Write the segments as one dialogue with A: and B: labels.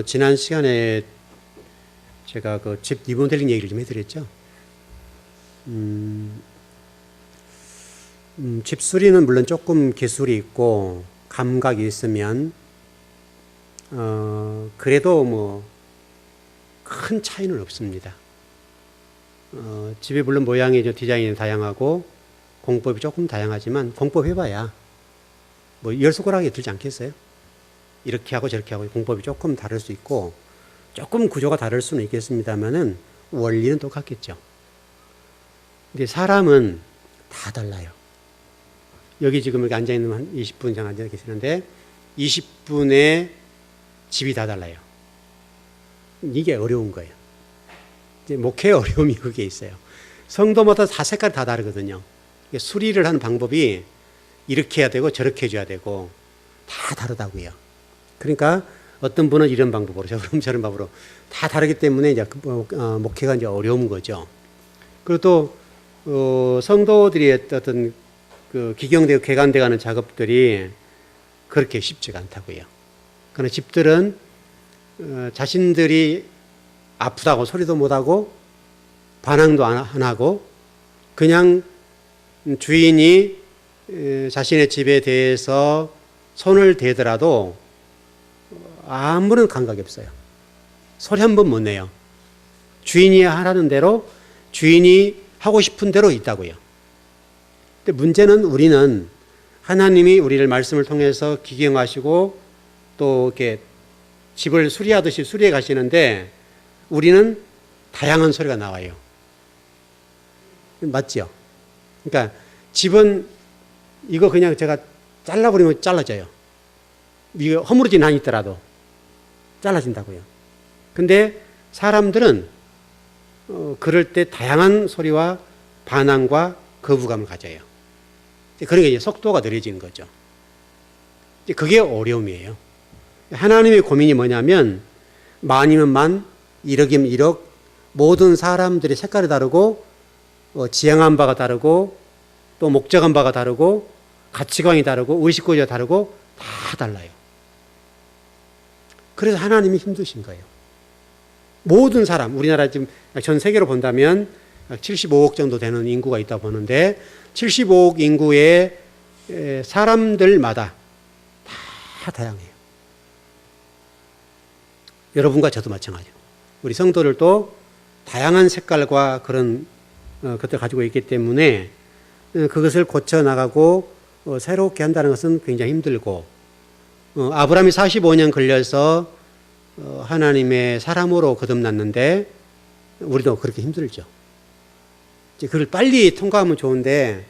A: 지난 시간에 제가 그 집 리모델링 얘기를 좀 해드렸죠. 집 수리는 물론 조금 기술이 있고 감각이 있으면 그래도 뭐 큰 차이는 없습니다. 집이 물론 모양이 디자인이 다양하고 공법이 조금 다양하지만 공법 해봐야 뭐 열 손가락에 들지 않겠어요? 이렇게 하고 저렇게 하고 공법이 조금 다를 수 있고 조금 구조가 다를 수는 있겠습니다만은 원리는 똑같겠죠. 근데 사람은 다 달라요. 여기 지금 이렇게 앉아 있는 한 20분 이상 앉아 계시는데 20분의 집이 다 달라요. 이게 어려운 거예요. 이제 목회의 어려움이 그게 있어요. 성도마다 다 색깔이 다 다르거든요. 수리를 하는 방법이 이렇게 해야 되고 저렇게 해줘야 되고 다 다르다고요. 그러니까 어떤 분은 이런 방법으로 저런 방법으로 다 다르기 때문에 이제 목회가 이제 어려운 거죠. 그리고 또 성도들이 어떤 그 기경되고 개간돼가는 작업들이 그렇게 쉽지가 않다고요. 그러나 집들은 자신들이 아프다고 소리도 못하고 반항도 안 하고 그냥 주인이 자신의 집에 대해서 손을 대더라도 아무런 감각이 없어요. 소리 한 번 못 내요. 주인이 하라는 대로 주인이 하고 싶은 대로 있다고요. 근데 문제는 우리는 하나님이 우리를 말씀을 통해서 기경하시고 또 이렇게 집을 수리하듯이 수리해 가시는데 우리는 다양한 소리가 나와요. 맞죠? 그러니까 집은 이거 그냥 제가 잘라버리면 잘라져요. 이거 허물어진 한이 있더라도 잘라진다고요. 근데 사람들은 그럴 때 다양한 소리와 반항과 거부감을 가져요. 그러니까 이제 속도가 느려지는 거죠. 그게 어려움이에요. 하나님의 고민이 뭐냐면 만이면 만, 일억이면 일억, 모든 사람들의 색깔이 다르고 지향한 바가 다르고 또 목적한 바가 다르고 가치관이 다르고 의식고지가 다르고 다 달라요. 그래서 하나님이 힘드신 거예요. 모든 사람, 우리나라 지금 전 세계로 본다면 75억 정도 되는 인구가 있다고 보는데 75억 인구의 사람들마다 다 다양해요. 여러분과 저도 마찬가지예요. 우리 성도들도 다양한 색깔과 그런 것들을 가지고 있기 때문에 그것을 고쳐나가고 새롭게 한다는 것은 굉장히 힘들고 아브라함이 45년 걸려서 하나님의 사람으로 거듭났는데 우리도 그렇게 힘들죠. 이제 그걸 빨리 통과하면 좋은데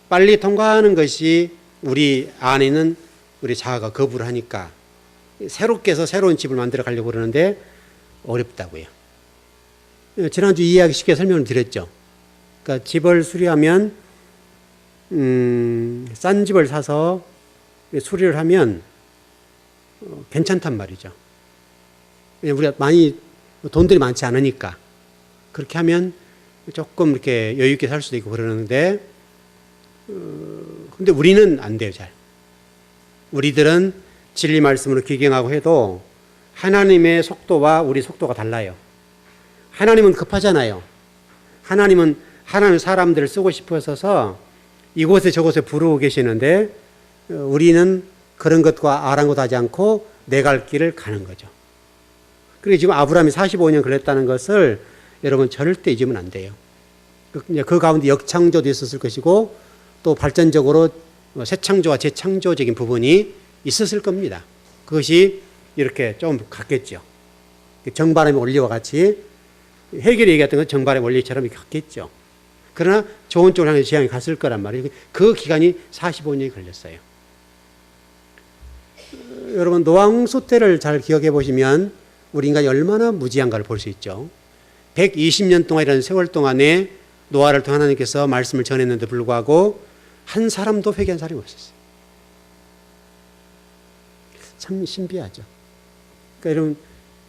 A: 빨리 통과하는 것이 우리 안에 있는 우리 자아가 거부를 하니까 새롭게 해서 새로운 집을 만들어 가려고 그러는데 어렵다고요. 지난주 이야기 쉽게 설명을 드렸죠. 그러니까 집을 수리하면 싼 집을 사서 수리를 하면 괜찮단 말이죠. 우리가 돈들이 많지 않으니까 그렇게 하면 조금 이렇게 여유 있게 살 수도 있고 그러는데 근데 우리는 안 돼요. 잘. 우리들은 진리 말씀으로 기경하고 해도 하나님의 속도와 우리 속도가 달라요. 하나님은 급하잖아요. 하나님은 하나님 사람들을 쓰고 싶어서 이곳에 저곳에 부르고 계시는데 우리는 그런 것과 아랑곳하지 않고 내 갈 길을 가는 거죠. 그리고 지금 아브라함이 45년 걸렸다는 것을 여러분 절대 잊으면 안 돼요. 그 가운데 역창조도 있었을 것이고 또 발전적으로 새 창조와 재창조적인 부분이 있었을 겁니다. 그것이 이렇게 좀 같겠죠. 정바람의 원리와 같이 해결이 얘기했던 건 정바람의 원리처럼 같겠죠. 그러나 좋은 쪽으로 향해 지향이 갔을 거란 말이에요. 그 기간이 45년이 걸렸어요. 여러분 노아홍수 때를 잘 기억해 보시면 우리 인간이 얼마나 무지한가를 볼 수 있죠. 120년 동안이라는 세월 동안에 노아를 통해 하나님께서 말씀을 전했는데 불구하고 한 사람도 회개한 사람이 없었어요. 참 신비하죠. 그러니까 여러분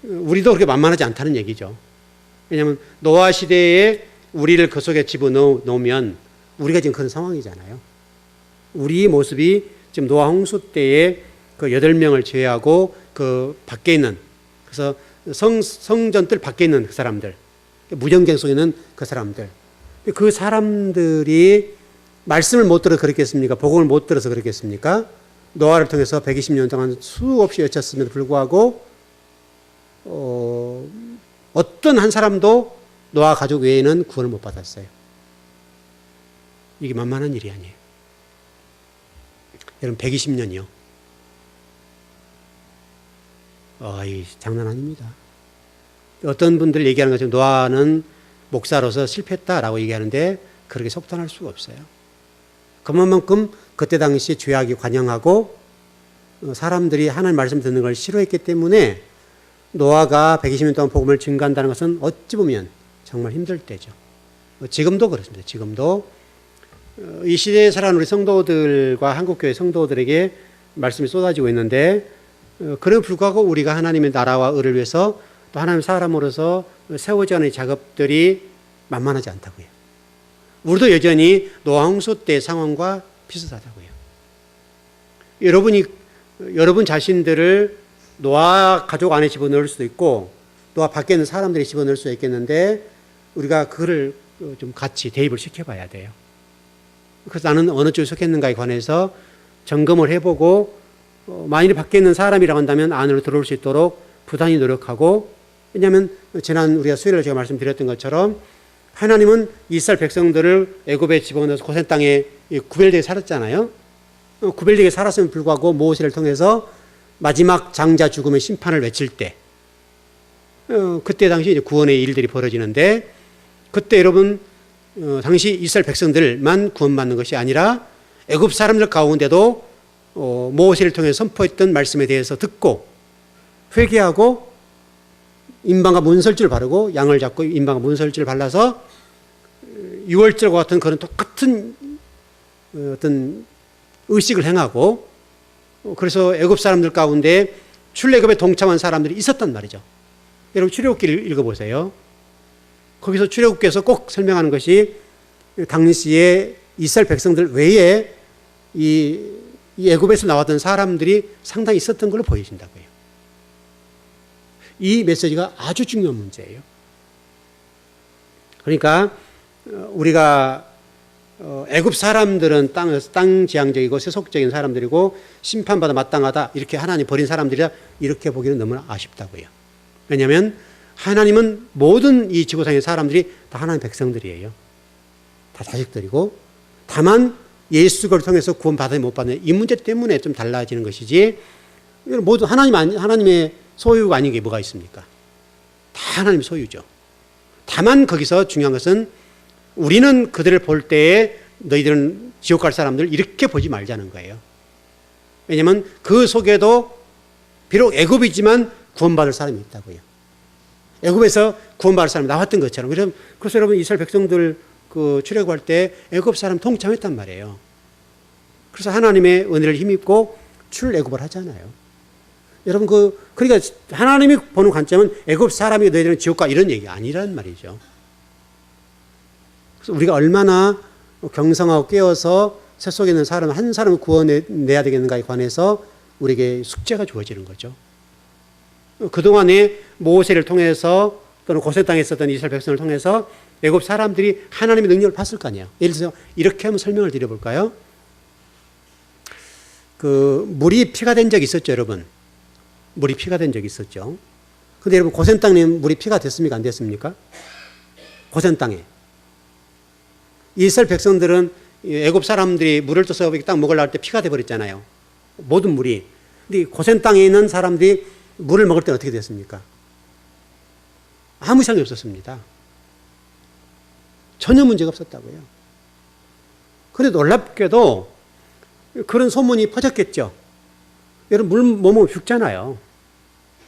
A: 우리도 그렇게 만만하지 않다는 얘기죠. 왜냐하면 노아 시대에 우리를 그 속에 집어넣으면 우리가 지금 그런 상황이잖아요. 우리 모습이 지금 노아 홍수 때에 그 8명을 제외하고 그 밖에 있는 그래서 성전들 밖에 있는 그 사람들, 무정경 속에 있는 그 사람들, 그 사람들이 말씀을 못 들어서 그랬겠습니까? 복음을 못 들어서 그랬겠습니까? 노아를 통해서 120년 동안 수없이 외쳤음에도 불구하고 어떤 한 사람도 노아 가족 외에는 구원을 못 받았어요. 이게 만만한 일이 아니에요. 여러분 120년이요. 이 장난 아닙니다. 어떤 분들 얘기하는 것처럼 노아는 목사로서 실패했다라고 얘기하는데 그렇게 속단할 수가 없어요. 그만큼 그때 당시 죄악이 관영하고 사람들이 하나님 말씀 듣는 걸 싫어했기 때문에 노아가 120년 동안 복음을 증거한다는 것은 어찌 보면 정말 힘들 때죠. 지금도 그렇습니다. 지금도 이 시대에 살아가는 우리 성도들과 한국교회 성도들에게 말씀이 쏟아지고 있는데 그럼에도 불구하고 우리가 하나님의 나라와 의를 위해서 또 하나님의 사람으로서 세워져 가는 작업들이 만만하지 않다고요. 우리도 여전히 노아 홍수 때 상황과 비슷하다고요. 여러분 자신들을 노아 가족 안에 집어넣을 수도 있고 노아 밖에 있는 사람들이 집어넣을 수도 있겠는데 우리가 그를 좀 같이 대입을 시켜봐야 돼요. 그래서 나는 어느 쪽에 속했는가에 관해서 점검을 해보고 만일 밖에 있는 사람이라고 한다면 안으로 들어올 수 있도록 부단히 노력하고, 왜냐하면 지난 우리가 수요일에 제가 말씀드렸던 것처럼 하나님은 이스라엘 백성들을 애굽에 집어넣어서 고센 땅에 구별되게 살았잖아요. 구별되게 살았음에도 불구하고 모세를 통해서 마지막 장자 죽음의 심판을 외칠 때 그때 당시 이제 구원의 일들이 벌어지는데 그때 여러분 당시 이스라엘 백성들만 구원받는 것이 아니라 애굽 사람들 가운데도 모세를 통해 선포했던 말씀에 대해서 듣고 회개하고 인방과 문설주를 바르고 양을 잡고 인방과 문설주를 발라서 유월절과 같은 그런 똑같은 어떤 의식을 행하고 그래서 애굽 사람들 가운데 출애굽에 동참한 사람들이 있었단 말이죠. 여러분 출애굽기를 읽어보세요. 거기서 출애굽기에서 꼭 설명하는 것이 당시에 이스라엘 백성들 외에 이 애굽에서 나왔던 사람들이 상당히 있었던 걸로 보여진다고요. 이 메시지가 아주 중요한 문제예요. 그러니까 우리가 애굽 사람들은 땅 지향적이고 세속적인 사람들이고 심판받아 마땅하다 이렇게 하나님 버린 사람들이라 이렇게 보기는 너무나 아쉽다고요. 왜냐하면 하나님은 모든 이 지구상의 사람들이 다 하나님의 백성들이에요. 다 자식들이고 다만 예수를 통해서 구원받아 못 받는 이 문제 때문에 좀 달라지는 것이지 모두 하나님의 소유가 아닌 게 뭐가 있습니까? 다 하나님의 소유죠. 다만 거기서 중요한 것은 우리는 그들을 볼 때에 너희들은 지옥 갈 사람들 이렇게 보지 말자는 거예요. 왜냐하면 그 속에도 비록 애굽이지만 구원받을 사람이 있다고요. 애굽에서 구원받을 사람이 나왔던 것처럼. 그래서 여러분 이스라엘 백성들 그 출애굽할 때 애굽 사람 동참했단 말이에요. 그래서 하나님의 은혜를 힘입고 출애굽을 하잖아요. 여러분 그러니까 하나님이 보는 관점은 애굽 사람이 너희들은 지옥 가 이런 얘기가 아니란 말이죠. 그래서 우리가 얼마나 경성하고 깨어서 새 속에 있는 사람 한 사람을 구원해내야 되겠는가에 관해서 우리에게 숙제가 주어지는 거죠. 그동안에 모세를 통해서 또는 고센 땅에 있었던 이스라엘 백성을 통해서 애굽 사람들이 하나님의 능력을 봤을 거 아니에요. 예를 들어서 이렇게 한번 설명을 드려볼까요? 물이 피가 된 적이 있었죠, 여러분. 물이 피가 된 적이 있었죠. 근데 여러분 고센 땅에 물이 피가 됐습니까? 안 됐습니까? 고센 땅에. 이스라엘 백성들은 애굽 사람들이 물을 떠서 땅 먹으려고 할 때 피가 돼버렸잖아요. 모든 물이. 근데 고센 땅에 있는 사람들이 물을 먹을 때는 어떻게 됐습니까? 아무 이상이 없었습니다. 전혀 문제가 없었다고요. 그런데 놀랍게도 그런 소문이 퍼졌겠죠. 여러분 물 못 먹으면 죽잖아요.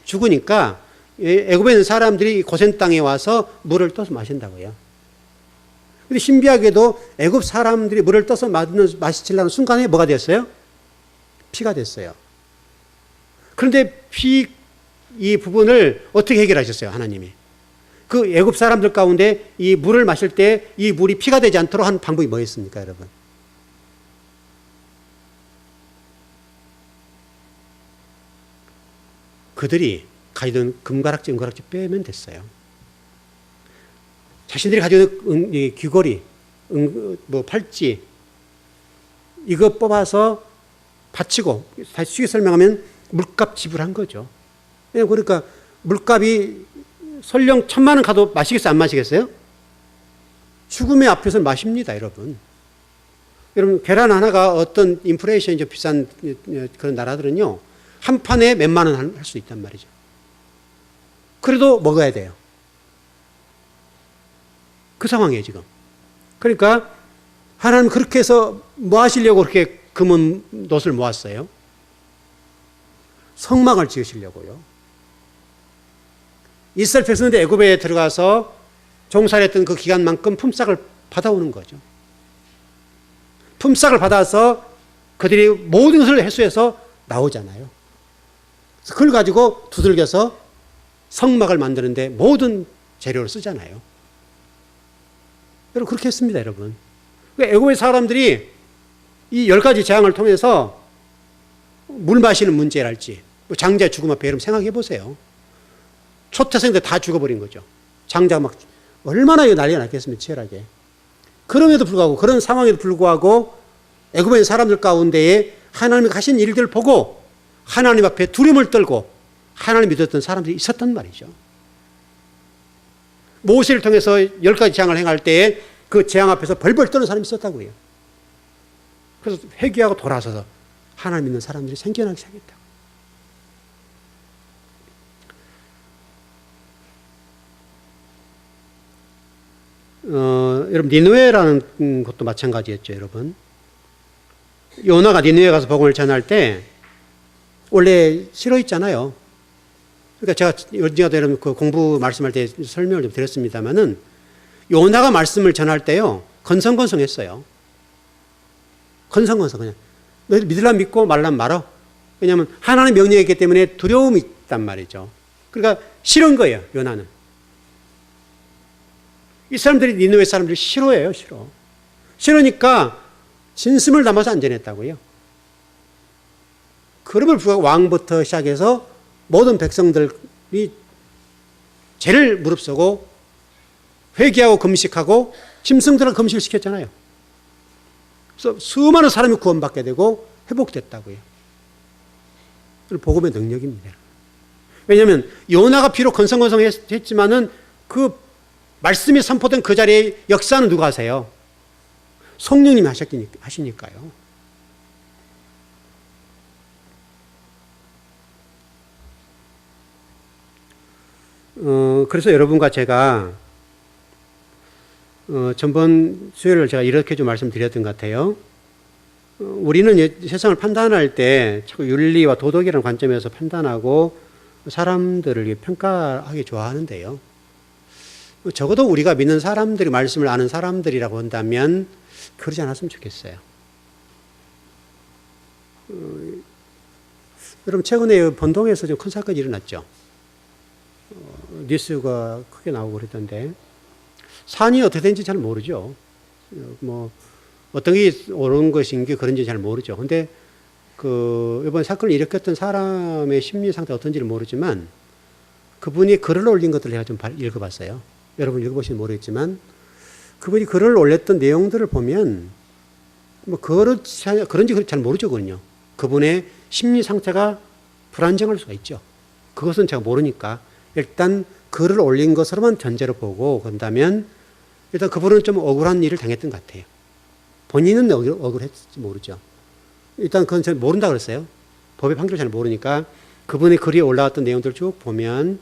A: 죽으니까 애굽에 있는 사람들이 고센 땅에 와서 물을 떠서 마신다고요. 근데 신비하게도 애굽 사람들이 물을 떠서 마시려는 순간에 뭐가 됐어요? 피가 됐어요. 그런데 이 부분을 어떻게 해결하셨어요? 하나님이. 그 애굽 사람들 가운데 이 물을 마실 때 이 물이 피가 되지 않도록 한 방법이 뭐였습니까, 여러분? 그들이 가지던 금가락지, 은가락지 빼면 됐어요. 자신들이 가지고 있는 귀걸이, 뭐 팔찌, 이거 뽑아서 바치고, 다시 쉽게 설명하면 물값 지불한 거죠. 그러니까 물값이 설령 1,000만 원 가도 마시겠어요? 안 마시겠어요? 죽음의 앞에서 마십니다, 여러분. 여러분, 계란 하나가 어떤 인플레이션이 좀 비싼 그런 나라들은요, 한 판에 몇만 원 할 수 있단 말이죠. 그래도 먹어야 돼요. 그 상황이에요, 지금. 그러니까 하나님 그렇게 해서 뭐 하시려고 그렇게 금은 놋을 모았어요? 성막을 지으시려고요. 이스라엘 백성들이 애굽에 들어가서 종살이했던 그 기간만큼 품삯을 받아오는 거죠. 품삯을 받아서 그들이 모든 것을 회수해서 나오잖아요. 그걸 가지고 두들겨서 성막을 만드는데 모든 재료를 쓰잖아요. 여러분 그렇게 했습니다, 여러분. 애굽의 사람들이 이 10가지 재앙을 통해서 물 마시는 문제랄지 장자의 죽음 앞에 여러분 생각해 보세요. 초태생들 다 죽어버린 거죠. 장자가 막 얼마나 난리가 났겠습니까, 치열하게. 그럼에도 불구하고, 그런 상황에도 불구하고 애굽에 있는 사람들 가운데에 하나님이 하신 일들을 보고 하나님 앞에 두려움을 떨고 하나님 믿었던 사람들이 있었단 말이죠. 모세를 통해서 10가지 재앙을 행할 때에 그 재앙 앞에서 벌벌 떠는 사람이 있었다고요. 그래서 회개하고 돌아서서 하나님 믿는 사람들이 생겨나기 시작했다. 여러분 니느웨라는 것도 마찬가지였죠, 여러분. 요나가 니느웨 가서 복음을 전할 때 원래 싫어했잖아요. 그러니까 제가 언젠가도 여러분 그 공부 말씀할 때 설명을 좀 드렸습니다만은 요나가 말씀을 전할 때요 건성건성했어요. 건성건성 그냥 너희들 믿으려면 믿고 말라면 말어. 왜냐하면 하나님 명령이기 때문에 두려움이 있단 말이죠. 그러니까 싫은 거예요, 요나는. 이 사람들이 니느웨 사람들이 싫어해요, 싫어. 싫으니까 진심을 담아서 안 전했다고요. 그럼을 불구하고 왕부터 시작해서 모든 백성들이 죄를 무릅쓰고 회개하고 금식하고 짐승들을 금식을 시켰잖아요. 그래서 수많은 사람이 구원받게 되고 회복됐다고요. 복음의 능력입니다. 왜냐하면 요나가 비록 건성건성했지만은 그 말씀이 선포된 그 자리에 역사는 누가 하세요? 성령님이 하시니까요. 그래서 여러분과 제가 전번 수요일을 제가 이렇게 좀 말씀드렸던 것 같아요. 우리는 세상을 판단할 때 자꾸 윤리와 도덕이라는 관점에서 판단하고 사람들을 평가하기 좋아하는데요. 적어도 우리가 믿는 사람들이 말씀을 아는 사람들이라고 한다면 그러지 않았으면 좋겠어요. 여러분 최근에 번동에서 좀 큰 사건이 일어났죠. 뉴스가 크게 나오고 그랬던데 산이 어떻게 된지 잘 모르죠. 뭐 어떤 게 옳은 것인지 그런지 잘 모르죠. 근데 그 이번 사건을 일으켰던 사람의 심리 상태가 어떤지를 모르지만 그분이 글을 올린 것들을 제가 좀 읽어봤어요. 여러분 읽어보시면 모르겠지만 그분이 글을 올렸던 내용들을 보면 뭐 그런지 잘 모르죠, 그건요. 그분의 심리 상태가 불안정할 수가 있죠. 그것은 제가 모르니까 일단 글을 올린 것으로만 전제로 보고 그런다면 일단 그분은 좀 억울한 일을 당했던 것 같아요. 본인은 억울했지 모르죠. 일단 그건 잘 모른다 그랬어요. 법의 판결을 잘 모르니까 그분의 글이 올라왔던 내용들을 쭉 보면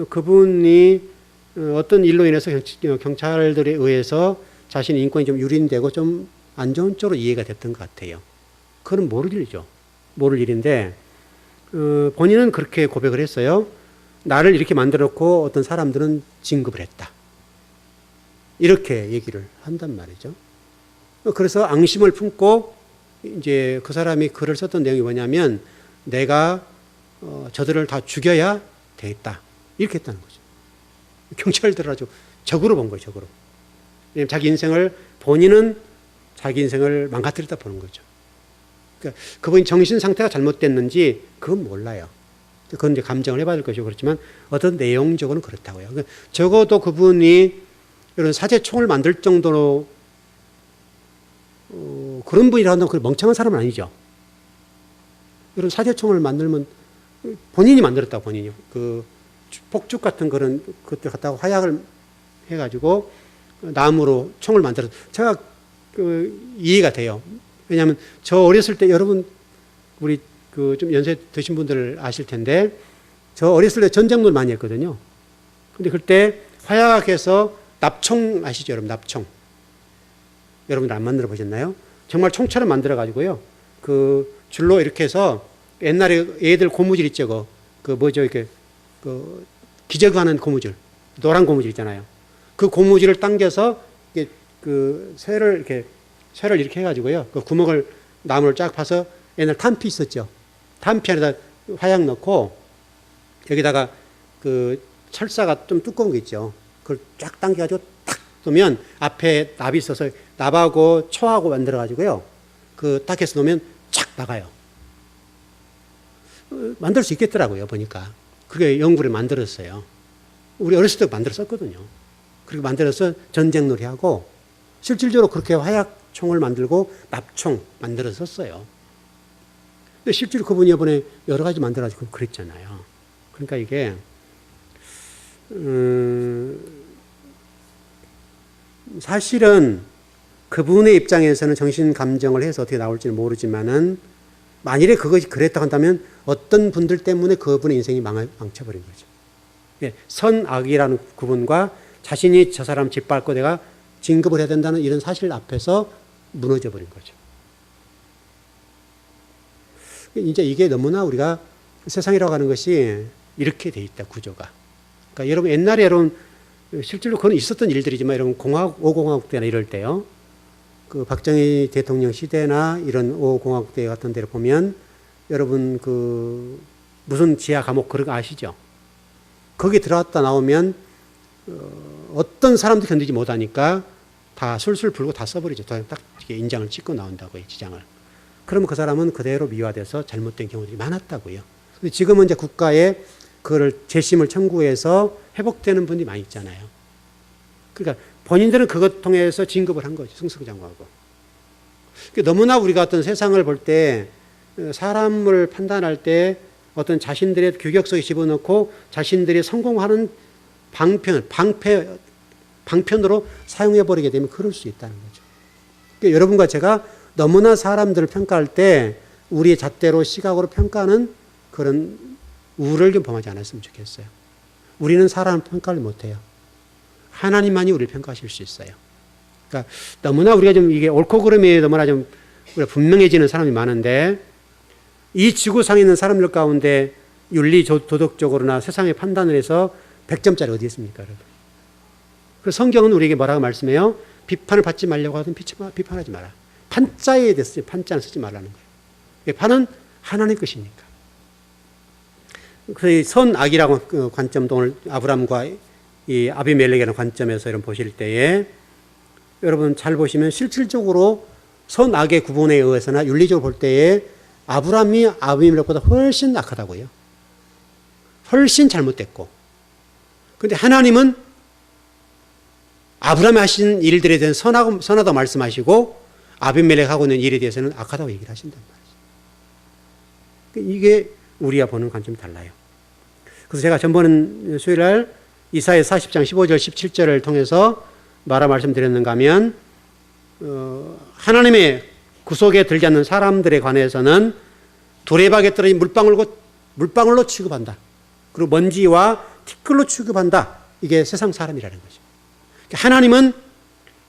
A: 그분이 어떤 일로 인해서 경찰들에 의해서 자신의 인권이 좀 유린되고 좀 안 좋은 쪽으로 이해가 됐던 것 같아요. 그건 모를 일이죠. 모를 일인데 본인은 그렇게 고백을 했어요. 나를 이렇게 만들었고 어떤 사람들은 진급을 했다. 이렇게 얘기를 한단 말이죠. 그래서 앙심을 품고 이제 그 사람이 글을 썼던 내용이 뭐냐면 내가 저들을 다 죽여야 되겠다. 이렇게 했다는 거죠. 경찰들을 아주 적으로 본 거예요, 적으로. 자기 인생을, 본인은 자기 인생을 망가뜨렸다 보는 거죠. 그러니까 그분이 정신 상태가 잘못됐는지 그건 몰라요. 그건 이제 감정을 해봐야 될 것이고 그렇지만 어떤 내용적으로는 그렇다고요. 그러니까 적어도 그분이 이런 사제총을 만들 정도로 그런 분이라고 하면 멍청한 사람은 아니죠. 이런 사제총을 만들면 본인이 만들었다고 본인이 그 폭죽 같은 그런 것들 갖다가 화약을 해가지고 나무로 총을 만들어서 제가 그 이해가 돼요. 왜냐하면 저 어렸을 때 여러분 우리 그 좀 연세 드신 분들 아실 텐데 저 어렸을 때 전쟁놀 많이 했거든요. 근데 그때 화약해서 납총 아시죠, 여러분? 납총. 여러분들 안 만들어 보셨나요? 정말 총처럼 만들어 가지고요. 그 줄로 이렇게 해서 옛날에 애들 고무줄 있죠, 그 뭐죠, 이렇게 그 기저귀하는 고무줄, 노란 고무줄 있잖아요. 그 고무줄을 당겨서 이게 그 쇠를 이렇게 해가지고요. 그 구멍을 나무를 쫙 파서 옛날 탄피 있었죠. 탄피 안에다 화약 넣고 여기다가 그 철사가 좀 두꺼운 거 있죠. 그걸 쫙 당겨가지고 탁 쏘면 앞에 납이 있어서 납하고 초하고 만들어가지고요. 그 딱 해서 놓으면 쫙 나가요. 만들 수 있겠더라고요, 보니까. 그게 연구를 만들었어요. 우리 어렸을 때 만들었었거든요. 그렇게 만들어서 전쟁놀이 하고 실질적으로 그렇게 화약총을 만들고 납총 만들었었어요. 근데 실제로 그분이 이번에 여러 가지 만들어가지고 그랬잖아요. 그러니까 이게 사실은 그분의 입장에서는 정신 감정을 해서 어떻게 나올지는 모르지만은 만일에 그것이 그랬다고 한다면 어떤 분들 때문에 그분의 인생이 망쳐버린 거죠. 예, 선악이라는 구분과 자신이 저 사람 짓밟고 내가 진급을 해야 된다는 이런 사실 앞에서 무너져 버린 거죠. 이제 이게 너무나 우리가 세상이라고 하는 것이 이렇게 돼 있다, 구조가. 그러니까 여러분 옛날에 여러분 실제로 그건 있었던 일들이지만 여러분 5공화국 때나 이럴 때요. 그 박정희 대통령 시대나 이런 5공화국 때 같은 데를 보면 여러분 그 무슨 지하 감옥 그런 거 아시죠? 거기 들어갔다 나오면 어떤 사람도 견디지 못하니까 다 술술 불고 다 써버리죠. 딱 인장을 찍고 나온다고요, 지장을. 그러면 그 사람은 그대로 미화돼서 잘못된 경우들이 많았다고요. 근데 지금은 이제 국가에 그걸 재심을 청구해서 회복되는 분이 많이 있잖아요. 그러니까 본인들은 그것 통해서 진급을 한 거죠. 승승장구하고. 그러니까 너무나 우리가 어떤 세상을 볼 때 사람을 판단할 때 어떤 자신들의 규격 속에 집어넣고 자신들이 성공하는 방편으로 사용해버리게 되면 그럴 수 있다는 거죠. 그러니까 여러분과 제가 너무나 사람들을 평가할 때 우리의 잣대로 시각으로 평가하는 그런 우를 좀 범하지 않았으면 좋겠어요. 우리는 사람을 평가를 못해요. 하나님만이 우리를 평가하실 수 있어요. 그러니까 너무나 우리가 좀 이게 옳고 그름이 너무나 좀 분명해지는 사람이 많은데 이 지구상에 있는 사람들 가운데 윤리 도덕적으로나 세상의 판단을 해서 100점짜리 어디 있습니까, 여러분? 그래서 성경은 우리에게 뭐라고 말씀해요? 비판을 받지 말려고 하든 비판하지 마라. 판자에 대해서 판자는 쓰지 말라는 거예요. 판은 하나님 것이니까. 그래서 선악이라고 관점도 오늘 아브람과 이 아비멜렉이라는 관점에서 이런 보실 때에 여러분 잘 보시면 실질적으로 선악의 구분에 의해서나 윤리적으로 볼 때에 아브람이 아비멜렉보다 훨씬 악하다고요. 훨씬 잘못됐고. 그런데 하나님은 아브람이 하신 일들에 대해서 선하다고 말씀하시고 아비멜렉 하고 있는 일에 대해서는 악하다고 얘기를 하신단 말이죠. 이게 우리가 보는 관점이 달라요. 그래서 제가 전번 수요일 날 이사야 40장 15절 17절을 통해서 말씀드렸는가 하면 하나님의 구속에 들지 않는 사람들에 관해서는 두레박에 떨어진 물방울로 취급한다. 그리고 먼지와 티끌로 취급한다. 이게 세상 사람이라는 거죠. 하나님은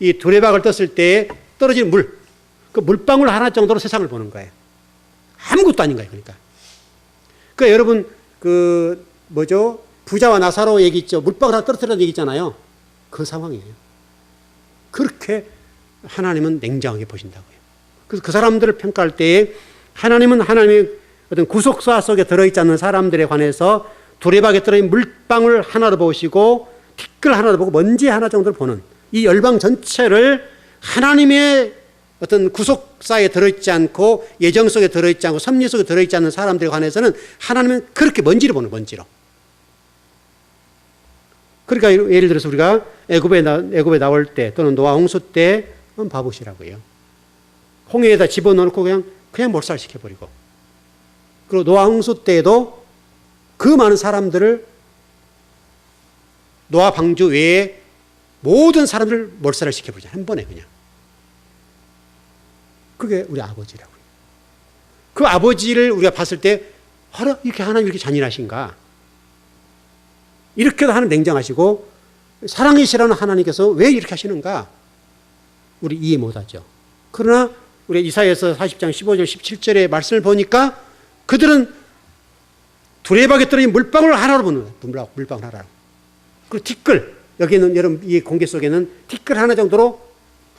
A: 이 두레박을 떴을 때 떨어진 그 물방울 하나 정도로 세상을 보는 거예요. 아무것도 아닌 거예요. 그러니까 여러분 부자와 나사로 얘기 있죠. 물방울 하나 떨어뜨리라는 얘기 있잖아요. 그 상황이에요. 그렇게 하나님은 냉정하게 보신다고요. 그래서 그 사람들을 평가할 때에 하나님은 하나님의 어떤 구속사 속에 들어있지 않는 사람들에 관해서 두레박에 떨어진 물방울 하나로 보시고 티끌 하나로 보고 먼지 하나 정도를 보는 이 열방 전체를 하나님의 어떤 구속사에 들어있지 않고 예정 속에 들어있지 않고 섭리 속에 들어있지 않는 사람들에 관해서는 하나님은 그렇게 먼지를 보는 먼지로. 그러니까 예를 들어서 우리가 애굽에 나올 때 또는 노아 홍수 때 한번 봐보시라고요. 홍해에다 집어넣고 그냥 몰살시켜버리고, 그리고 노아 홍수 때에도 그 많은 사람들을 노아 방주 외에 모든 사람들을 몰살을 시켜버리죠. 한 번에 그냥. 그게 우리 아버지라고요. 그 아버지를 우리가 봤을 때 이렇게 하나님 이렇게 잔인하신가? 이렇게도 하나님 냉정하시고 사랑이시라는 하나님께서 왜 이렇게 하시는가? 우리 이해 못하죠. 그러나 우리 이사야서 40장 15절 17절의 말씀을 보니까 그들은 두레박에 떨어진 물방울 하나로 보는 거예요. 물방울 하나로. 그리고 티끌, 여기는 여러분 이 공개 속에는 티끌 하나 정도로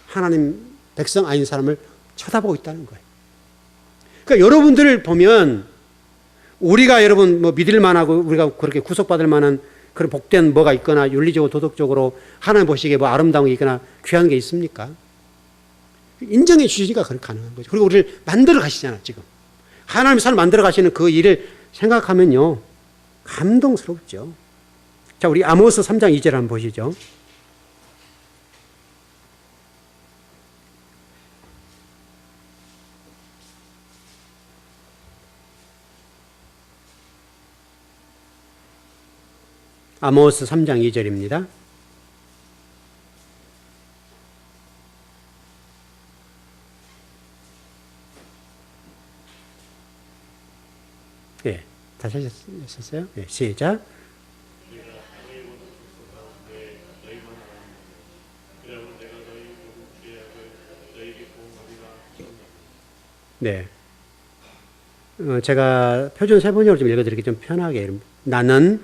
A: 하나님 백성 아닌 사람을 쳐다보고 있다는 거예요. 그러니까 여러분들을 보면 우리가 여러분 뭐 믿을 만하고 우리가 그렇게 구속받을 만한 그런 복된 뭐가 있거나 윤리적으로 도덕적으로 하나님 보시기에 뭐 아름다운 게 있거나 귀한 게 있습니까? 인정해 주시니까 그렇게 가능한 거죠. 그리고 우리를 만들어 가시잖아 지금. 하나님 사람 만들어 가시는 그 일을 생각하면요 감동스럽죠. 자, 우리 아모스 3장 2절 한번 보시죠. 아모스 3장 2절입니다. 예, 다시 하셨어요? 예, 시작. 네. 제가 표준 세번역으로 좀 읽어드리기 좀 편하게. 나는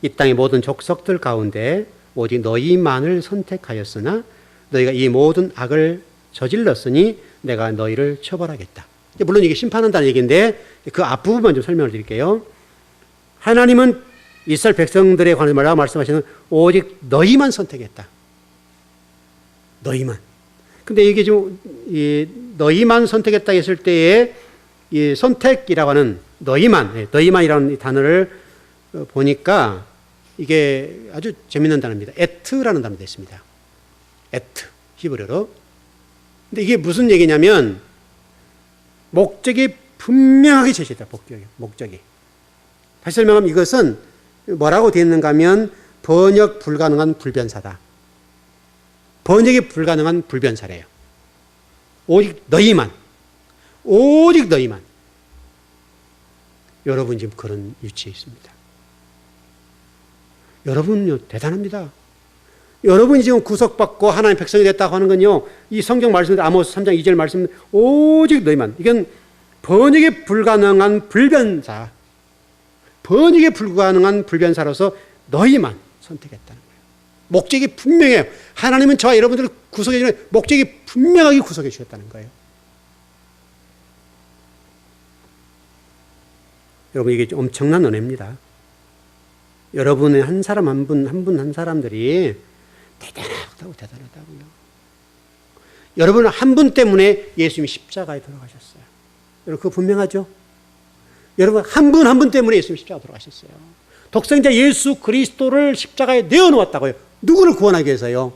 A: 이 땅의 모든 족속들 가운데 오직 너희만을 선택하였으나 너희가 이 모든 악을 저질렀으니 내가 너희를 처벌하겠다. 물론 이게 심판한다는 얘기인데 그 앞부분만 좀 설명을 드릴게요. 하나님은 이스라엘 백성들에 관해서 뭐라고 말씀하시는 오직 너희만 선택했다. 너희만. 근데 이게 좀 너희만 선택했다 했을 때에 이 선택이라고 하는 너희만이라는 단어를 보니까 이게 아주 재밌는 단어입니다. 에트라는 단어도 있습니다. 에트, 히브리어로. 근데 이게 무슨 얘기냐면 목적이 분명하게 제시했다. 목적이. 다시 설명하면 이것은 뭐라고 되어 있는가 하면 번역 불가능한 불변사다. 번역이 불가능한 불변사래요. 오직 너희만. 오직 너희만. 여러분 지금 그런 위치에 있습니다. 여러분요 대단합니다. 여러분이 지금 구속받고 하나님의 백성이 됐다고 하는 건요 이 성경 말씀 아모스 3장 2절 말씀 오직 너희만. 이건 번역이 불가능한 불변사. 번역이 불가능한 불변사로서 너희만 선택했다는 거예요. 목적이 분명해요. 하나님은 저와 여러분들을 구속해 주는 목적이 분명하게 구속해 주셨다는 거예요. 여러분 이게 엄청난 은혜입니다. 여러분의 한 사람 한 분 한 사람들이 대단하다고요. 여러분 한 분 때문에 예수님이 십자가에 돌아가셨어요. 여러분 그거 분명하죠? 여러분 한 분 한 분 때문에 예수님이 십자가에 돌아가셨어요. 독생자 예수 그리스도를 십자가에 내어놓았다고요. 누구를 구원하기 위해서요?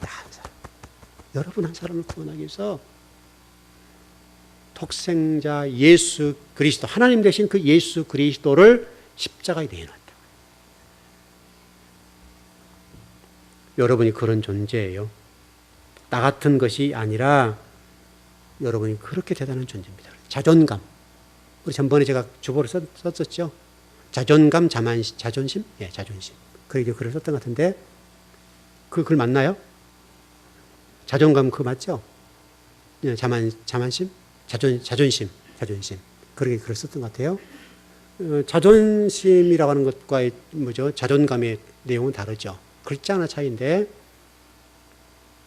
A: 나 한 사람. 여러분 한 사람을 구원하기 위해서 독생자 예수 그리스도 하나님 되신 그 예수 그리스도를 십자가에 내어놨다. 여러분이 그런 존재예요. 나 같은 것이 아니라 여러분이 그렇게 대단한 존재입니다. 자존감. 우리 전번에 제가 주보를 썼었죠. 자존감, 자존심? 예, 자존심. 그렇게 글을 썼던 것 같은데 그 글 맞나요? 자존감 그거 맞죠? 예, 자만심? 자존심. 그렇게 글을 썼던 것 같아요. 자존심이라고 하는 것과의 자존감의 내용은 다르죠. 글자 하나 차이인데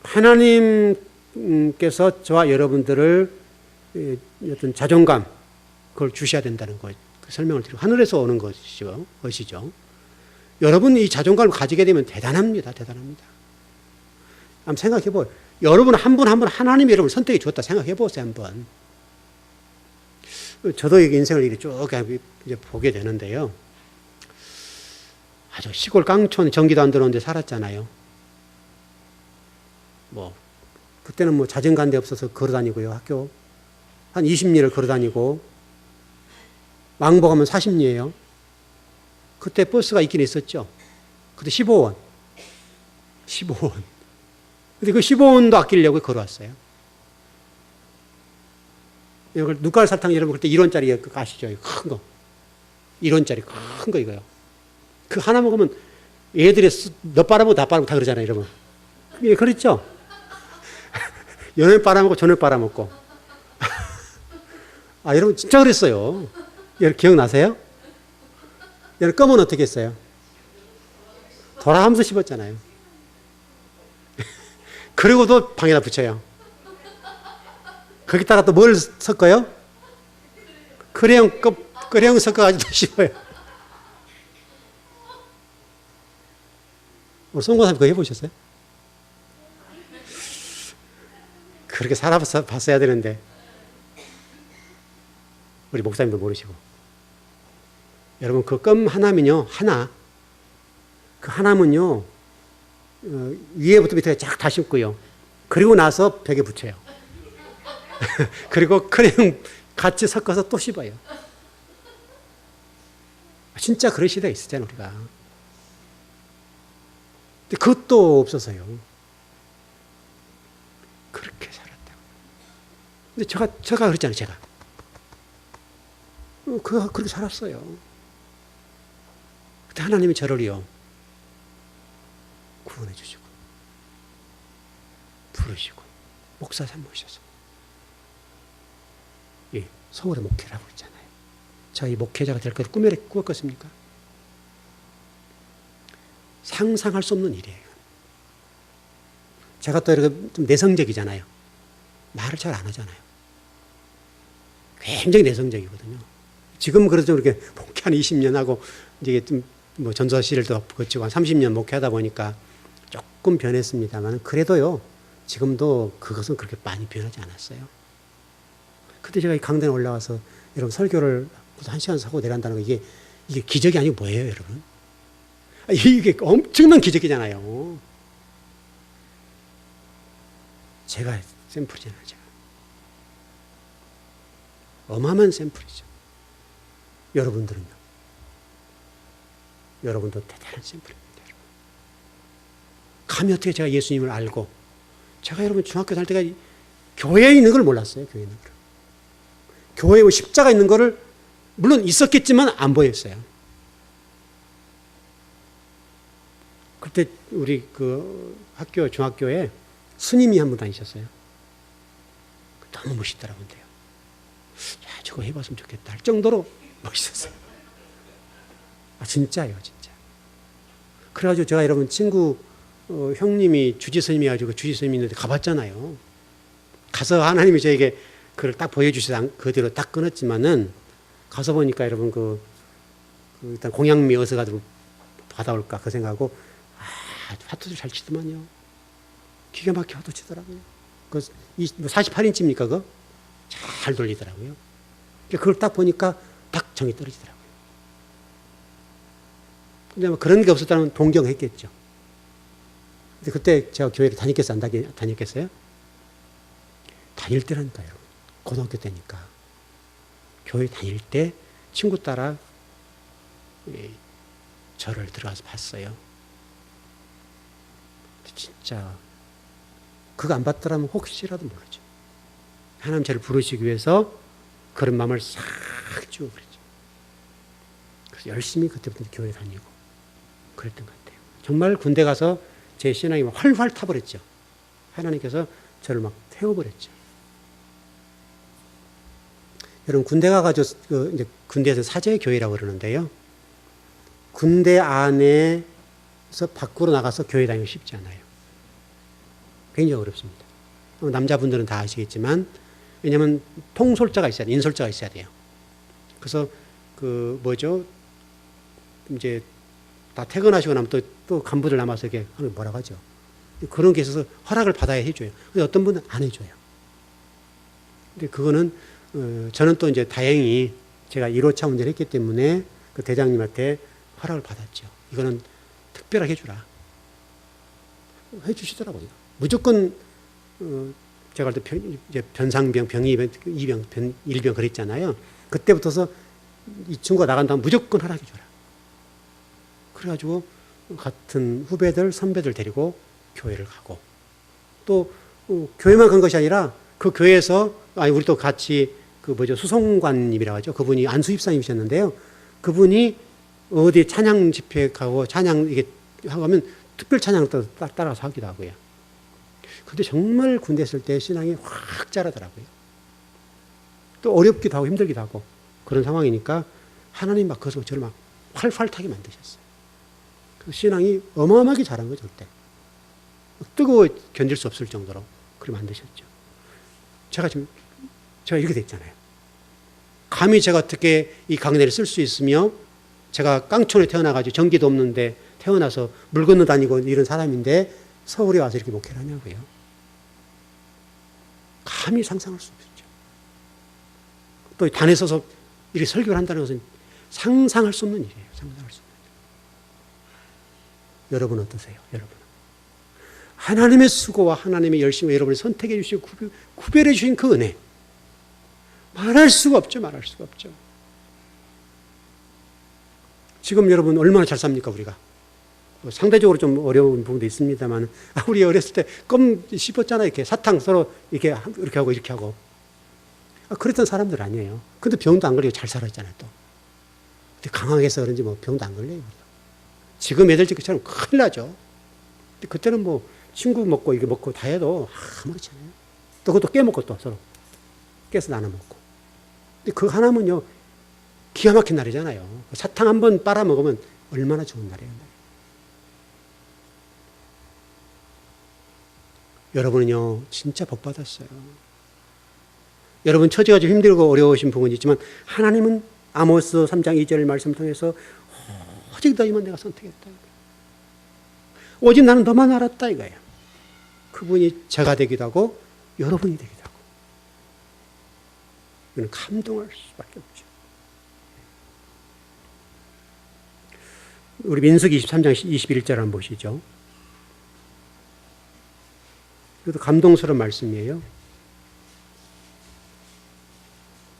A: 하나님께서 저와 여러분들을 어떤 자존감 그걸 주셔야 된다는 거 설명을 드리고 하늘에서 오는 것이죠. 여러분 이 자존감을 가지게 되면 대단합니다. 한번 생각해 보세요. 여러분 한 분 한 분 하나님이 여러분을 선택해 주었다 생각해 보세요 한번. 저도 인생을 이렇게 쭉 이제 보게 되는데요. 아주 시골 깡촌 전기도 안 들어오는데 살았잖아요. 뭐 그때는 뭐 자전거 한 대 없어서 걸어 다니고요. 학교 한 20리를 걸어 다니고 왕복하면 40리예요. 그때 버스가 있긴 있었죠. 그때 15원. 15원. 근데 그 15원도 아끼려고 걸어왔어요. 이걸 눈깔 사탕 여러분 그때 1원짜리 그거 아시죠? 큰 거. 1원짜리 큰 거 이거요. 그 하나 먹으면 애들이 너 빨아먹고 나 빨아먹고 다 그러잖아요, 여러분. 예, 그렇죠? 연애 빨아먹고 저녁 빨아먹고. 아, 여러분 진짜 그랬어요. 여러분 기억나세요? 여러분 껌은 어떻게 했어요? 돌아가면서 씹었잖아요. 그리고도 방에다 붙여요. 거기다가 또 뭘 섞어요? 크레용 섞어가지고 씹어요. 우리 송고사님 그거 해보셨어요? 그렇게 살아봤어야 되는데 우리 목사님도 모르시고. 여러분 그 껌 하나면요, 하나. 그 하나면요, 위에부터 밑에 쫙 다 씹고요. 그리고 나서 벽에 붙여요. 그리고 크림 같이 섞어서 또 씹어요. 진짜 그런 시대가 있었잖아요, 우리가. 근데 그것도 없어서요. 그렇게 살았다고. 근데 제가 그랬잖아요, 제가. 그가 그렇게 살았어요. 그때 하나님이 저를요, 구원해 주시고, 부르시고, 목사 삼으셔서. 예, 서울의 목회라고 했잖아요. 제가 이 목회자가 될 것을 꾸었겠습니까? 상상할 수 없는 일이에요. 제가 또 이렇게 좀 내성적이잖아요. 말을 잘 안 하잖아요. 굉장히 내성적이거든요. 지금 그래도 좀 이렇게 목회 한 20년 하고, 이제 좀 뭐 전도사실을 더 거치고 한 30년 목회하다 보니까 조금 변했습니다만, 그래도요, 지금도 그것은 그렇게 많이 변하지 않았어요. 그때 제가 이 강단에 올라와서 여러분 설교를 1시간 하고 내려간다는 거, 이게 기적이 아니고 뭐예요, 여러분? 이게 엄청난 기적이잖아요. 제가 샘플이잖아요, 제가. 어마어마한 샘플이죠. 여러분들은요? 여러분도 대단한 샘플입니다, 여러분. 감히 어떻게 제가 예수님을 알고, 제가 여러분 중학교 다닐 때가 교회에 있는 걸 몰랐어요, 교회에 있는 걸. 교회에 십자가 있는 거를 물론 있었겠지만 안 보였어요. 그때 우리 그 학교, 중학교에 스님이 한 분 다니셨어요. 너무 멋있더라고요. 야, 저거 해봤으면 좋겠다 할 정도로 멋있었어요. 아, 진짜요, 진짜. 그래가지고 제가 여러분 친구, 형님이 주지 스님이 가지고 주지 스님이 있는데 가봤잖아요. 가서 하나님이 저에게 그걸 딱 보여주셔서 그대로 딱 끊었지만은, 가서 보니까 여러분 일단 공양미 어서 가지고 받아올까 그 생각하고, 화투를 잘 치더만요. 기가 막히게 화투 치더라고요. 48인치입니까, 그거? 잘 돌리더라고요. 그걸 딱 보니까 딱 정이 떨어지더라고요. 근데 뭐 그런 게 없었다면 동경했겠죠. 근데 그때 제가 교회를 다녔겠어요, 안 다녔겠어요? 다닐 때라니까요. 고등학교 때니까. 교회 다닐 때 친구 따라 절을 들어가서 봤어요. 진짜 그거 안 봤더라면 혹시라도 모르죠. 하나님 저를 부르시기 위해서 그런 마음을 싹 주고 그랬죠. 그래서 열심히 그때부터 교회 다니고 그랬던 것 같아요. 정말 군대 가서 제 신앙이 활활 타버렸죠. 하나님께서 저를 막 태워버렸죠. 여러분 군대 가가지고 이제 군대에서 사제교회라고 그러는데요. 군대 안에서 밖으로 나가서 교회 다니기 쉽지 않아요. 굉장히 어렵습니다. 남자분들은 다 아시겠지만, 왜냐하면 통솔자가 있어야 돼요. 인솔자가 있어야 돼요. 그래서 이제 다 퇴근하시고 나면 또 간부들 남아서 이렇게 뭐라고 하죠? 그런 게 있어서 허락을 받아야 해줘요. 근데 어떤 분은 안 해줘요. 근데 그거는 저는 또 이제 다행히 제가 1호차 운전을 했기 때문에 그 대장님한테 허락을 받았죠. 이거는 특별하게 해주라. 해주시더라고요. 무조건 제가 할 때 이제 변상병, 병이병, 이병, 일병 그랬잖아요. 그때부터서 이 친구가 나간다면 무조건 허락해줘라. 그래가지고 같은 후배들, 선배들 데리고 교회를 가고 또 교회만 간 것이 아니라 그 교회에서 우리 또 같이 수송관님이라고 하죠. 그분이 안수입사님이셨는데요. 그분이 어디 찬양 집회 가고 찬양 이게 하면 특별 찬양을 따라서 하기도 하고요. 근데 정말 군대 있을 때 신앙이 확 자라더라고요. 또 어렵기도 하고 힘들기도 하고 그런 상황이니까 하나님 막 거기서 저를 막 활활 타게 만드셨어요. 그 신앙이 어마어마하게 자란 거죠, 그때. 뜨거워 견딜 수 없을 정도로 그렇게 만드셨죠. 제가 이렇게 됐잖아요. 감히 제가 어떻게 이 강내를 쓸 수 있으며 제가 깡촌에 태어나가지고 전기도 없는데 태어나서 물 건너 다니고 이런 사람인데 서울에 와서 이렇게 목회를 하냐고요. 감히 상상할 수 없었죠. 또 단에 서서 이렇게 설교를 한다는 것은 상상할 수 없는 일이에요. 상상할 수 없는 일. 여러분 어떠세요? 여러분. 하나님의 수고와 하나님의 열심을 여러분을 선택해 주시고 구별해 주신 그 은혜. 말할 수가 없죠. 말할 수가 없죠. 지금 여러분 얼마나 잘 삽니까 우리가. 상대적으로 좀 어려운 부분도 있습니다만 우리 어렸을 때 껌 씹었잖아요. 이렇게 사탕 서로 이렇게 하고 이렇게 하고. 그랬던 사람들 아니에요. 근데 병도 안 걸리고 잘 살았잖아요 또. 근데 강하게서 그런지 뭐 병도 안 걸려요. 지금 애들 지금처럼 큰일 나죠. 근데 그때는 뭐 친구 먹고 이게 먹고 다 해도 아무렇지 않아요. 또 그것도 깨먹고 또 서로 깨서 나눠 먹고. 근데 그 하나면요 기가 막힌 날이잖아요. 사탕 한 번 빨아 먹으면 얼마나 좋은 날이에요. 여러분은요 진짜 복 받았어요. 여러분 처지가 좀 힘들고 어려우신 부분이 있지만 하나님은 아모스 3장 2절 말씀을 통해서 오직 너희만 내가 선택했다. 오직 나는 너만 알았다 이거예요. 그분이 제가 되기도 하고 여러분이 되기도 하고. 이거는 감동할 수밖에 없죠. 우리 민수기 23장 21절 한번 보시죠. 이것도 감동스러운 말씀이에요.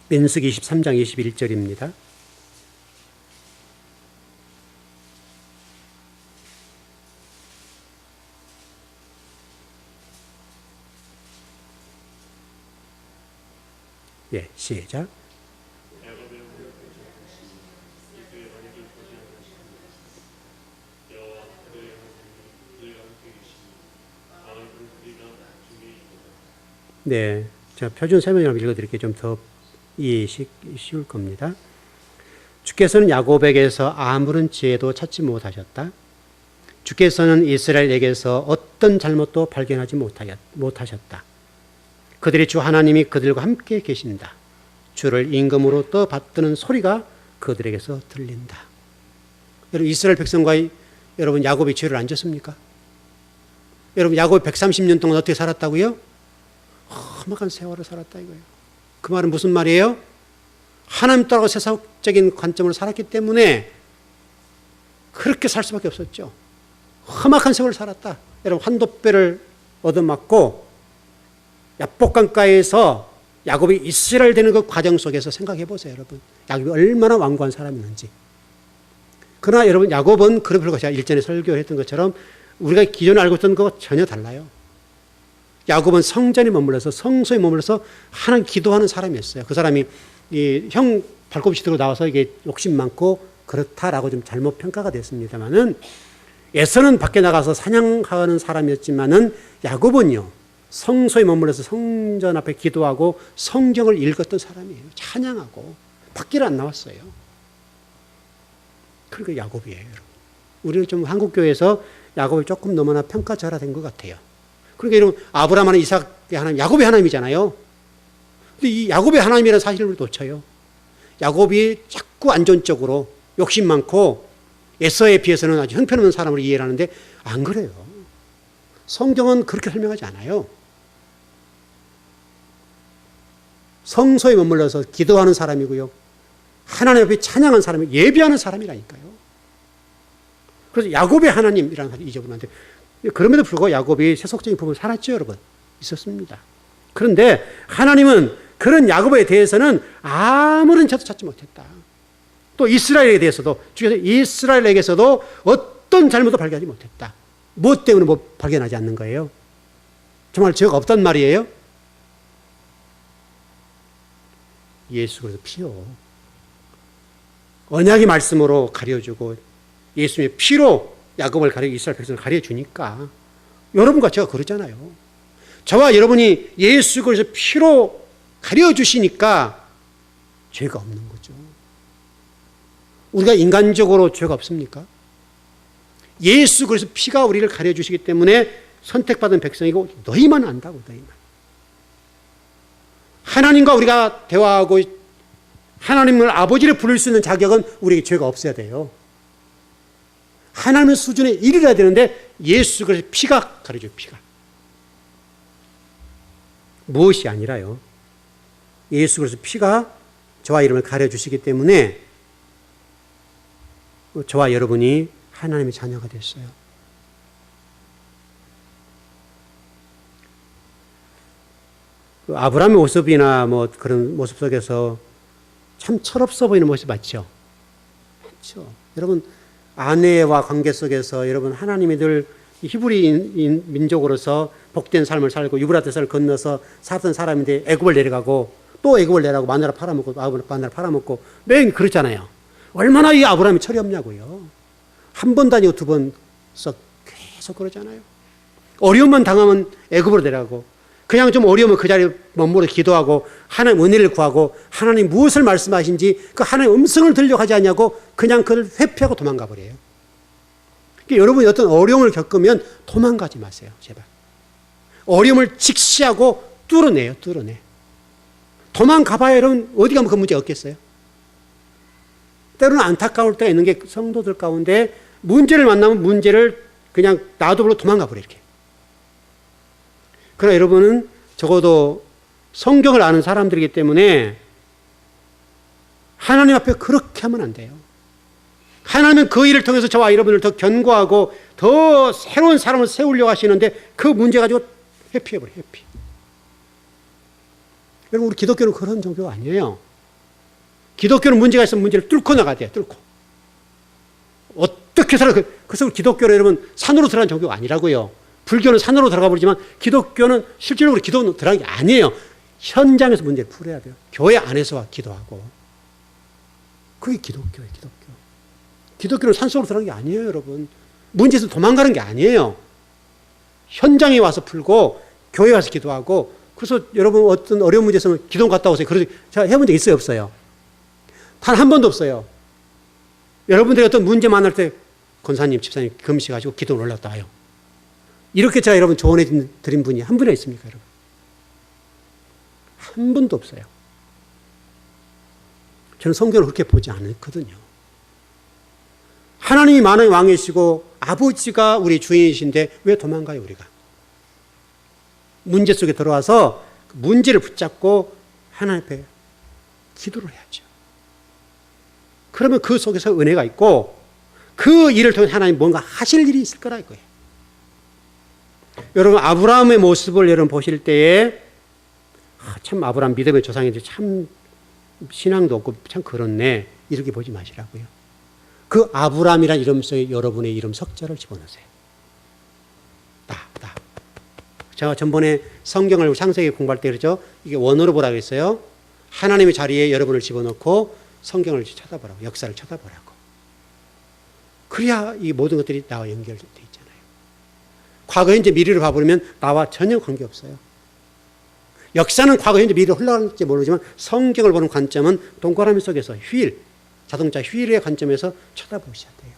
A: 민수기 23장 21절입니다. 예, 시작. 네, 제가 표준 설명을 읽어드릴게요. 좀 더 이해하기 쉬울 겁니다. 주께서는 야곱에게서 아무런 지혜도 찾지 못하셨다. 주께서는 이스라엘에게서 어떤 잘못도 발견하지 못하셨다. 그들의 주 하나님이 그들과 함께 계신다. 주를 임금으로 떠받드는 소리가 그들에게서 들린다. 여러분 이스라엘 백성과 여러분 야곱이 죄를 안 졌습니까? 여러분 야곱이 130년 동안 어떻게 살았다고요? 험악한 세월을 살았다 이거예요. 그 말은 무슨 말이에요? 하나님 따라서 세상적인 관점으로 살았기 때문에 그렇게 살 수밖에 없었죠. 험악한 세월을 살았다. 여러분 한돛배를 얻어맞고 야복강가에서 야곱이 이스라엘 되는 그 과정 속에서 생각해 보세요. 여러분 야곱이 얼마나 완고한 사람이었는지. 그러나 여러분 야곱은 그런 제가 일전에 설교했던 것처럼 우리가 기존에 알고 있던 것과 전혀 달라요. 야곱은 성전에 머물러서 성소에 머물러서 하나님 기도하는 사람이었어요. 그 사람이 형 발꿈치 들고 나와서 이게 욕심 많고 그렇다라고 좀 잘못 평가가 됐습니다만은 에서는 밖에 나가서 사냥하는 사람이었지만은 야곱은요 성소에 머물러서 성전 앞에 기도하고 성경을 읽었던 사람이에요. 찬양하고 밖에를 안 나왔어요. 그러니까 야곱이에요, 여러분. 우리는 좀 한국 교회에서 야곱이 조금 너무나 평가절하된 것 같아요. 그러니까 이런 아브라함 하나님, 이삭의 하나님, 야곱의 하나님이잖아요. 근데 이 야곱의 하나님이라는 사실을 우리 놓쳐요. 야곱이 자꾸 안전적으로 욕심 많고 에서에 비해서는 아주 형편없는 사람으로 이해를 하는데 안 그래요. 성경은 그렇게 설명하지 않아요. 성소에 머물러서 기도하는 사람이고요. 하나님 앞에 찬양하는 사람이 예배하는 사람이라니까요. 그래서 야곱의 하나님이라는 사람이 잊어버렸는데 그럼에도 불구하고 야곱이 세속적인 부분을 살았죠, 여러분. 있었습니다. 그런데 하나님은 그런 야곱에 대해서는 아무런 죄도 찾지 못했다. 또 이스라엘에 대해서도 주께서 이스라엘에게서도 어떤 잘못도 발견하지 못했다. 무엇 때문에 발견하지 않는 거예요? 정말 죄가 없단 말이에요? 예수 그리스도 피요. 언약의 말씀으로 가려주고 예수님의 피로 야곱을 가리고 이스라엘 백성을 가려주니까 여러분과 제가 그러잖아요. 저와 여러분이 예수 그리스도 피로 가려주시니까 죄가 없는 거죠. 우리가 인간적으로 죄가 없습니까? 예수 그리스도 피가 우리를 가려주시기 때문에 선택받은 백성이고 너희만 안다고, 너희만. 하나님과 우리가 대화하고 하나님을 아버지를 부를 수 있는 자격은 우리에게 죄가 없어야 돼요. 하나님의 수준에 이르러야 되는데 예수 그리스도 피가 가려줘요, 피가. 무엇이 아니라요. 예수 그리스도 피가 저와 여러분을 가려주시기 때문에 저와 여러분이 하나님의 자녀가 됐어요. 아브라함의 모습이나 뭐 그런 모습 속에서 참 철없어 보이는 모습 맞죠? 맞죠. 여러분, 아내와 관계 속에서 여러분 하나님이 늘 히브리 민족으로서 복된 삶을 살고 유브라데스를 건너서 살던 사람인데 애굽을 내려가고 또 애굽을 내려가고 마누라 팔아먹고 마누라 팔아먹고 매일 그렇잖아요. 얼마나 이 아브라함이 철이 없냐고요. 한 번 다니고 두 번 썩 계속 그러잖아요. 어려움만 당하면 애굽으로 내려가고 그냥 좀 어려우면 그 자리에 머무르 기도하고 하나님 은혜를 구하고 하나님 무엇을 말씀하신지 그 하나님 음성을 들려가지 않냐고 그냥 그걸 회피하고 도망가 버려요. 그러니까 여러분이 어떤 어려움을 겪으면 도망가지 마세요. 제발. 어려움을 직시하고 뚫어내요. 뚫어내. 도망가 봐야 여러분 어디 가면 그 문제 없겠어요? 때로는 안타까울 때가 있는 게 성도들 가운데 문제를 만나면 문제를 그냥 놔두고 도망가 버려요. 이렇게. 그러나 여러분은 적어도 성경을 아는 사람들이기 때문에 하나님 앞에 그렇게 하면 안 돼요. 하나님은 그 일을 통해서 저와 여러분을 더 견고하고 더 새로운 사람을 세우려고 하시는데 그 문제 가지고 회피해버려요. 회피. 여러분 우리 기독교는 그런 종교가 아니에요. 기독교는 문제가 있으면 문제를 뚫고 나가야 돼요. 뚫고. 어떻게 살아. 그래서 기독교는 여러분 산으로 들어간 종교가 아니라고요. 불교는 산으로 들어가 버리지만 기독교는 실질적으로 기도 들어간 게 아니에요. 현장에서 문제를 풀어야 돼요. 교회 안에서 기도하고. 그게 기독교예요. 기독교. 기독교는 산속으로 들어간 게 아니에요. 여러분. 문제에서 도망가는 게 아니에요. 현장에 와서 풀고 교회에 와서 기도하고 그래서 여러분 어떤 어려운 문제 있으면 기도 갔다 오세요. 그래서 제가 해본 적 있어요? 없어요? 단 한 번도 없어요. 여러분들이 어떤 문제 만날 때 권사님, 집사님 금식하시고 기도 올랐다 와요. 이렇게 제가 여러분 조언해 드린 분이 한 분이나 있습니까, 여러분? 한 분도 없어요. 저는 성경을 그렇게 보지 않거든요. 하나님이 만왕의 왕이시고 아버지가 우리 주인이신데 왜 도망가요, 우리가? 문제 속에 들어와서 문제를 붙잡고 하나님 앞에 기도를 해야죠. 그러면 그 속에서 은혜가 있고 그 일을 통해 하나님 뭔가 하실 일이 있을 거라 이거예요. 여러분 아브라함의 모습을 여러분 보실 때에 참 아브라함 믿음의 조상인데 참 신앙도 없고 참 그렇네 이렇게 보지 마시라고요. 그 아브라함이라는 이름 속에 여러분의 이름 석자를 집어넣으세요. 나. 제가 전번에 성경을 창세기 공부할 때 그랬죠. 이게 원어로 보라고 했어요. 하나님의 자리에 여러분을 집어넣고 성경을 쳐다보라고, 역사를 쳐다보라고. 그래야 이 모든 것들이 나와 연결되어 있잖아요. 과거, 현재, 미래를 봐버리면 나와 전혀 관계없어요. 역사는 과거, 현재, 미래로 흘러가는지 모르지만 성경을 보는 관점은 동그라미 속에서 휠, 자동차 휠의 관점에서 쳐다보셔야 돼요.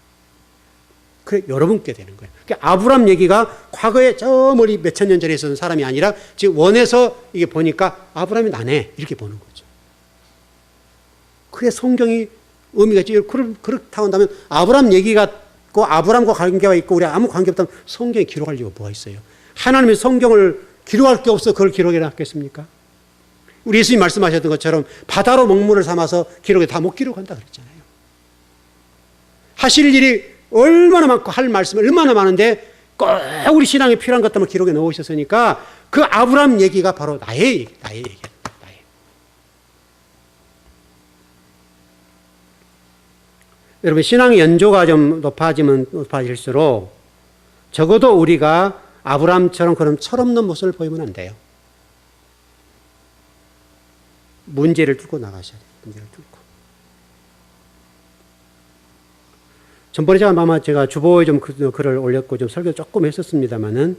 A: 그래 여러분께 되는 거예요. 그러니까 아브람 얘기가 과거에 저 멀리 몇천 년 전에 있었던 사람이 아니라 지금 원에서 이게 보니까 아브람이 나네 이렇게 보는 거죠. 그게 성경이 의미가 있지. 그렇다고 한다면 아브람 얘기가 있고 아브람과 관계가 있고 우리 아무 관계 없다면 성경에 기록할 이유가 뭐가 있어요. 하나님의 성경을 기록할 게 없어 그걸 기록해 놨겠습니까? 우리 예수님 말씀하셨던 것처럼 바다로 먹물을 삼아서 기록에 다 못 기록한다 그랬잖아요. 하실 일이 얼마나 많고 할 말씀이 얼마나 많은데 꼭 우리 신앙에 필요한 것들만 기록해 놓으셨으니까 그 아브라함 얘기가 바로 나의 얘기입니다. 여러분, 신앙의 연조가 좀 높아지면 높아질수록 적어도 우리가 아브라함처럼 그런 철없는 모습을 보이면 안 돼요. 문제를 뚫고 나가셔야 돼요. 문제를 뚫고. 전번에 제가 주보에 좀 글을 올렸고 좀 설교 조금 했었습니다만은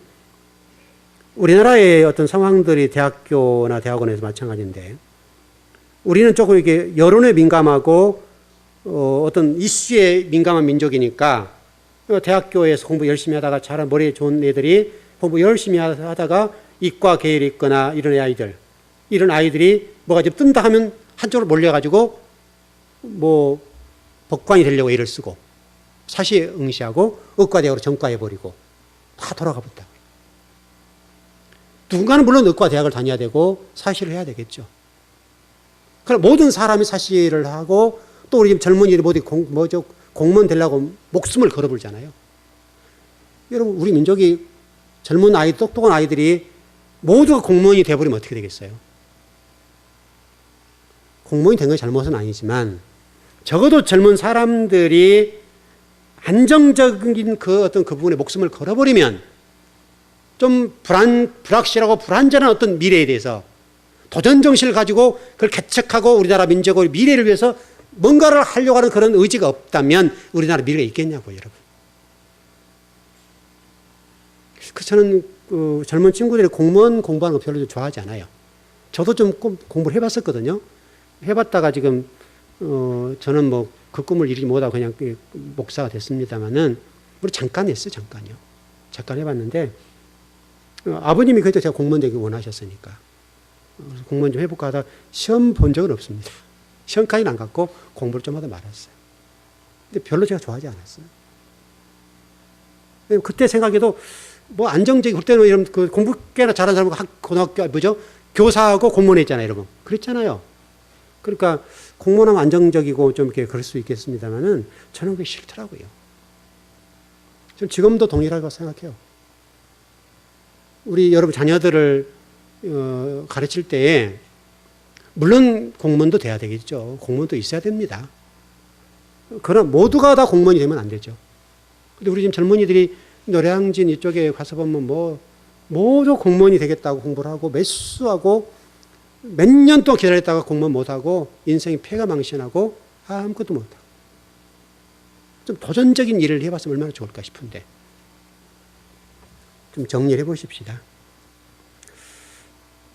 A: 우리나라의 어떤 상황들이 대학교나 대학원에서 마찬가지인데 우리는 조금 이렇게 여론에 민감하고 어떤 이슈에 민감한 민족이니까 대학교에서 공부 열심히 하다가 잘 머리 좋은 애들이 공부 열심히 하다가 이과 계열이 있거나 이런 아이들이 뭐가 좀 뜬다 하면 한쪽으로 몰려가지고 뭐 법관이 되려고 애를 쓰고 사시에 응시하고 의과대학으로 전과해버리고 다 돌아가 본다. 누군가는 물론 의과대학을 다녀야 되고 사시를 해야 되겠죠. 그럼 모든 사람이 사시를 하고 또 우리 젊은이들이 모두 공무원 되려고 목숨을 걸어버리잖아요. 여러분, 우리 민족이 젊은 아이, 똑똑한 아이들이 모두가 공무원이 돼버리면 어떻게 되겠어요? 공무원이 된 건 잘못은 아니지만 적어도 젊은 사람들이 안정적인 그 어떤 그 부분에 목숨을 걸어버리면 좀 불확실하고 불안전한 어떤 미래에 대해서 도전 정신을 가지고 그걸 개척하고 우리나라 민족의 미래를 위해서 뭔가를 하려고 하는 그런 의지가 없다면 우리나라 미래가 있겠냐고요, 여러분. 저는 젊은 친구들이 공무원 공부하는 거 별로 좋아하지 않아요. 저도 좀 공부를 해봤었거든요. 해봤다가 지금 저는 뭐 그 꿈을 이루지 못하고 그냥 목사가 됐습니다만은 우리 잠깐 했어요, 잠깐요. 잠깐 해봤는데 아버님이 그때 제가 공무원 되기 원하셨으니까 공무원 좀 해볼까 하다 시험 본 적은 없습니다. 시험까지는 안 갔고 공부를 좀 하다 말았어요. 근데 별로 제가 좋아하지 않았어요. 그때 생각해도 뭐 안정적이고 그때는 이런 그 공부 꽤나 잘하는 사람은 고등학교 교사하고 공무원 했잖아요, 여러분. 그랬잖아요. 그러니까 공무원하면 안정적이고 좀 이렇게 그럴 수 있겠습니다만은 저는 그게 싫더라고요. 저는 지금도 동일하다고 생각해요. 우리 여러분 자녀들을 가르칠 때에 물론 공무원도 돼야 되겠죠. 공무원도 있어야 됩니다. 그러나 모두가 다 공무원이 되면 안 되죠. 근데 우리 지금 젊은이들이 노량진 이쪽에 가서 보면 뭐 모두 공무원이 되겠다고 공부를 하고 매수하고 몇 년 동안 기다렸다가 공무원 못하고 인생이 폐가망신하고 아무것도 못하고 좀 도전적인 일을 해봤으면 얼마나 좋을까 싶은데 좀 정리를 해보십시다.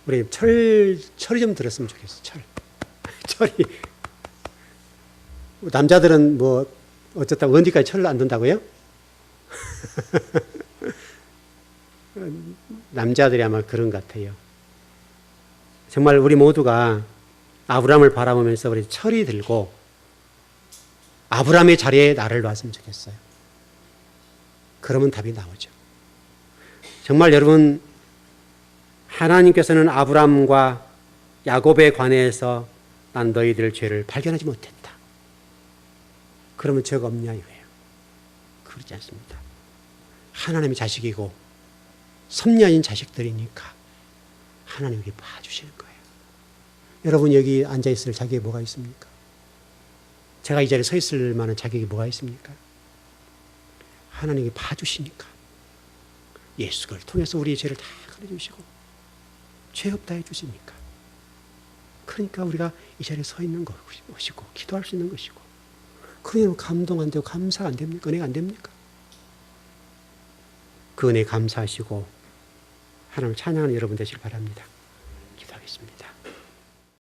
A: 우리 철이 좀 들었으면 좋겠어. 철이. 남자들은 뭐 어쨌든 언제까지 철을 안 든다고요? 남자들이 아마 그런 것 같아요. 정말 우리 모두가 아브라함을 바라보면서 우리 철이 들고 아브라함의 자리에 나를 놨으면 좋겠어요. 그러면 답이 나오죠. 정말 여러분, 하나님께서는 아브라함과 야곱에 관해서 난 너희들 죄를 발견하지 못했다. 그러면 죄가 없냐 이거예요. 그렇지 않습니다. 하나님의 자식이고 섭리하신 자식들이니까 하나님께 봐주시는 거예요. 여러분 여기 앉아있을 자격이 뭐가 있습니까? 제가 이 자리에 서 있을 만한 자격이 뭐가 있습니까? 하나님이 봐주시니까 예수를 통해서 우리의 죄를 다 가려주시고 죄 없다 해주시니까 그러니까 우리가 이 자리에 서 있는 것이고 기도할 수 있는 것이고 그러면 감동 안 되고 감사 안 됩니까? 은혜가 안 됩니까? 그 은혜 감사하시고 하나님을 찬양하는 여러분 되시길 바랍니다. 기도하겠습니다.